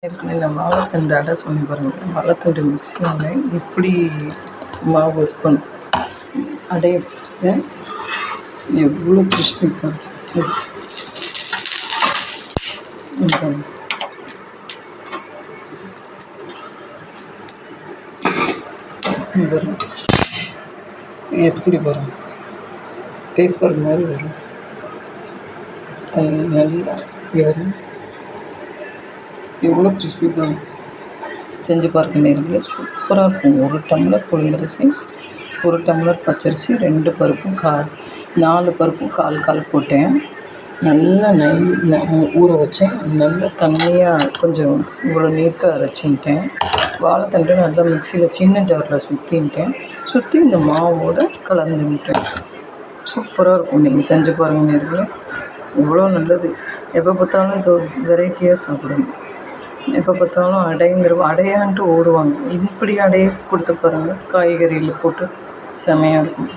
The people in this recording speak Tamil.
ஏற்கனவே இந்த வாழைத்தண்டு அடை சொல்லி பாருங்கள். வாழைத்தண்டு மிக்ஸியில் இப்படி மாவு இருக்கணும். அடைய எவ்வளோ கிறிஸ்பி பாருங்கள். எப்படி வரும், பேப்பர் மாதிரி வரும். நல்லா வரும். எவ்வளோ கிறிஸ்பி பாருங்கள். செஞ்சு பார்க்க நேரத்தில் சூப்பராக இருக்கும். 1 டம்ளர் புழுங்கரிசி, 1 டம்ளர் பச்சரிசி, 2 பருப்பும் 4 பருப்பும் கால் போட்டேன். நல்லா ஊற வச்சேன். நல்லா தண்ணியாக கொஞ்சம் இவ்வளோ நீர்க்க அரைச்சின்ட்டேன். வாழைத்தண்டு நல்லா மிக்சியில் சின்ன ஜாரில் சுற்றி இந்த மாவோடு கலந்துவிட்டேன். சூப்பராக இருக்கும். நீங்கள் செஞ்சு பாருங்கள் நேரத்தில். இவ்வளோ நல்லது. எப்போ பார்த்தாலும் இது வெரைட்டியாக சாப்பிடணும். எப்போ பார்த்தாலும் அடையான்ட்டு ஓடுவாங்க. இப்படி அடையை கொடுத்து பாருங்கள். காய்கறியில் போட்டு செமையாக இருக்கும்.